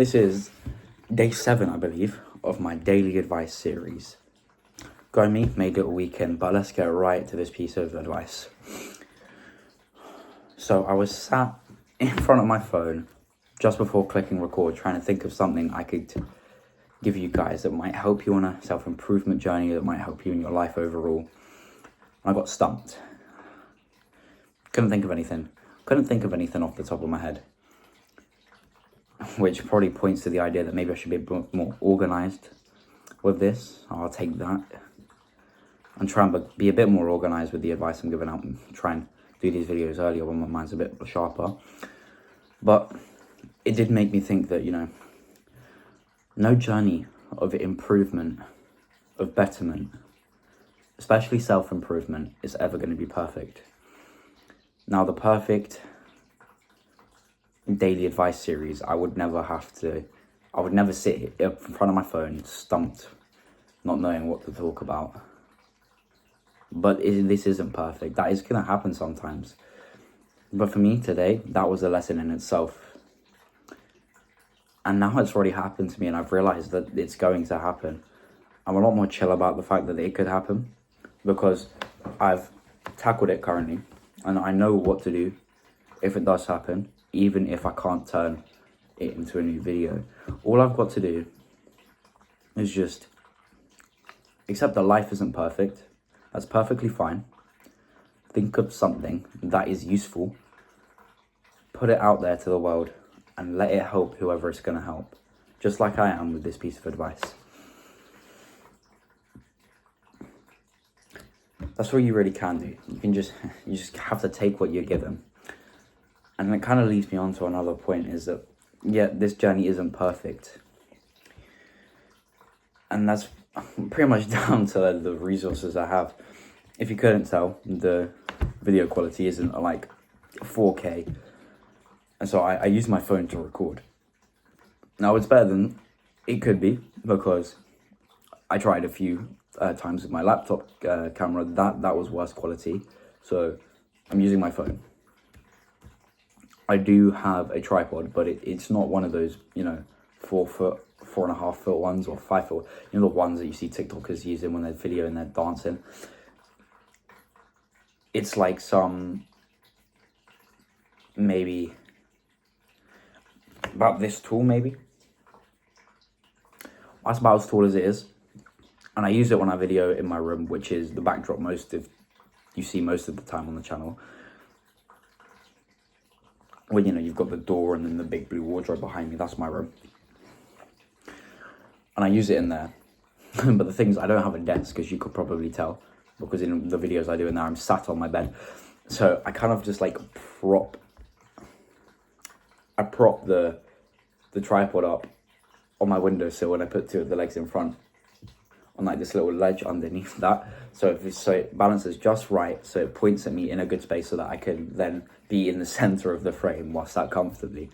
This is day 7, I believe, of my daily advice series. Go me, made it a weekend, but let's get right to this piece of advice. So I was sat in front of my phone just before clicking record, trying to think of something I could give you guys that might help you on a self-improvement journey, that might help you in your life overall. I got stumped. Couldn't think of anything off the top of my head. Which probably points to the idea that maybe I should be a bit more organized with this. I'll take that. I'm trying to be a bit more organized with the advice I'm giving out and try and do these videos earlier when my mind's a bit sharper. But it did make me think that, no journey of improvement, of betterment, especially self-improvement, is ever going to be perfect. Now, the perfect daily advice series, I would never sit in front of my phone stumped, not knowing what to talk about. But this isn't perfect. That is going to happen sometimes. But for me today, that was a lesson in itself. And now it's already happened to me, and I've realized that it's going to happen. I'm a lot more chill about the fact that it could happen, because I've tackled it currently, and I know what to do if it does happen, even if I can't turn it into a new video. All I've got to do is just accept that life isn't perfect. That's perfectly fine. Think of something that is useful, put it out there to the world, and let it help whoever it's going to help. Just like I am with this piece of advice. That's what you really can do. You just have to take what you're given. And it kind of leads me on to another point, is that, this journey isn't perfect. And that's pretty much down to the resources I have. If you couldn't tell, the video quality isn't like 4K. And so I use my phone to record. Now, it's better than it could be, because I tried a few times with my laptop camera. That was worse quality. So I'm using my phone. I do have a tripod, but it's not one of those, 4 foot, 4.5 foot ones, or 5 foot, the ones that you see TikTokers using when they're videoing and they're dancing. It's like some, maybe about this tall, maybe. That's about as tall as it is. And I use it when I video in my room, which is the backdrop you see most of the time on the channel. When, you've got the door and then the big blue wardrobe behind me. That's my room. And I use it in there. But the thing is, I don't have a desk, as you could probably tell, because in the videos I do in there, I'm sat on my bed. So I kind of just prop the tripod up on my windowsill, and I put 2 of the legs in front on this little ledge underneath that. So it balances just right, so it points at me in a good space, so that I can then be in the center of the frame while sat comfortably.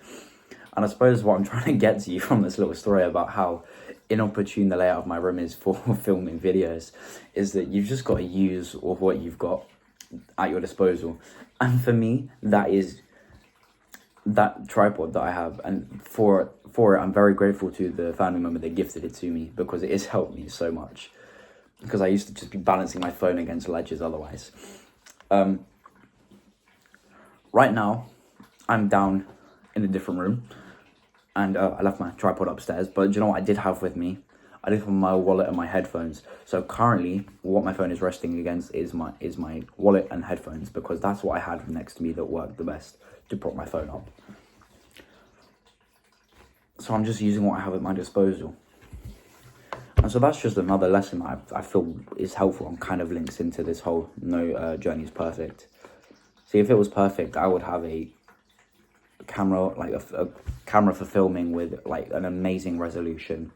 And I suppose what I'm trying to get to you from this little story about how inopportune the layout of my room is for filming videos is that you've just got to use what you've got at your disposal. And for me, that is that tripod that I have, and for it, I'm very grateful to the family member that gifted it to me, because it has helped me so much, because I used to just be balancing my phone against ledges otherwise. Right now, I'm down in a different room, and I left my tripod upstairs, but do you know what I did have with me? I did have my wallet and my headphones. So currently, what my phone is resting against is my wallet and headphones, because that's what I had next to me that worked the best to prop my phone up. So I'm just using what I have at my disposal. And so that's just another lesson I feel is helpful and kind of links into this whole no journey is perfect. See, if it was perfect, I would have a camera, a camera for filming with an amazing resolution.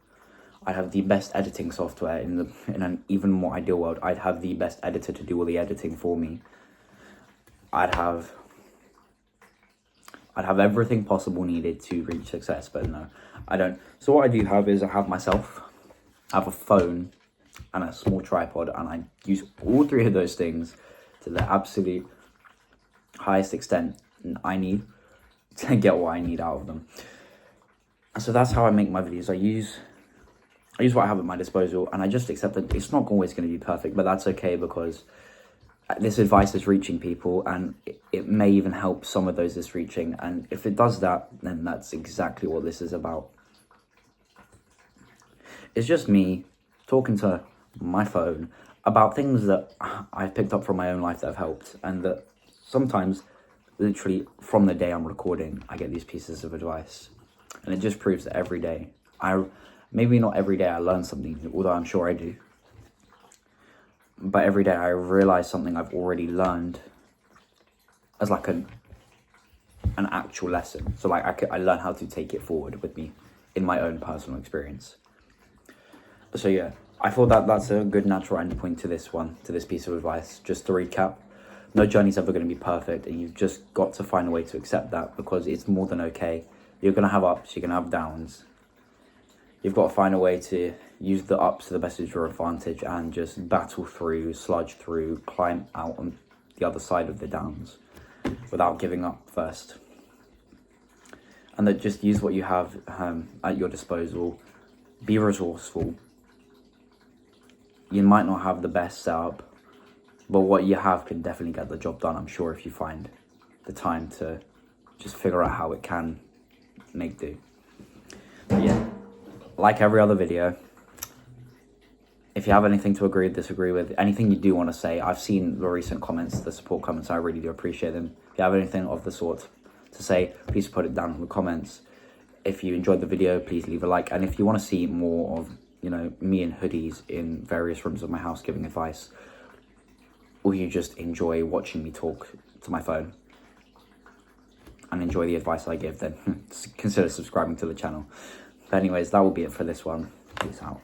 I'd have the best editing software in an even more ideal world. I'd have the best editor to do all the editing for me. I'd have everything possible needed to reach success, but no, I don't. So what I do have is I have myself, I have a phone and a small tripod, and I use all 3 of those things to the absolute highest extent I need to get what I need out of them. So that's how I make my videos. I use what I have at my disposal, and I just accept that it's not always going to be perfect, but that's okay, because this advice is reaching people, and it may even help some of those it's reaching. And if it does that, then that's exactly what this is about. It's just me talking to my phone about things that I've picked up from my own life that have helped, and that sometimes, literally from the day I'm recording, I get these pieces of advice. And it just proves that every day, maybe not every day I learn something, although I'm sure I do, but every day I realize something I've already learned as like an actual lesson. So like I learn how to take it forward with me in my own personal experience. So yeah, I thought that's a good natural end point to this piece of advice. Just to recap, no journey's ever going to be perfect, and you've just got to find a way to accept that, because it's more than okay. You're going to have ups, you're going to have downs. You've got to find a way to use the ups to the best of your advantage and just battle through, sludge through, climb out on the other side of the downs without giving up first. And that just use what you have at your disposal. Be resourceful. You might not have the best setup, but what you have can definitely get the job done, I'm sure, if you find the time to just figure out how it can make do. But yeah, like every other video, if you have anything to agree, disagree with, anything you do want to say, I've seen the recent comments, the support comments, I really do appreciate them. If you have anything of the sort to say, please put it down in the comments. If you enjoyed the video, please leave a like. And if you want to see more of, me in hoodies in various rooms of my house giving advice, or you just enjoy watching me talk to my phone and enjoy the advice I give, then consider subscribing to the channel. But anyways, that will be it for this one. Peace out.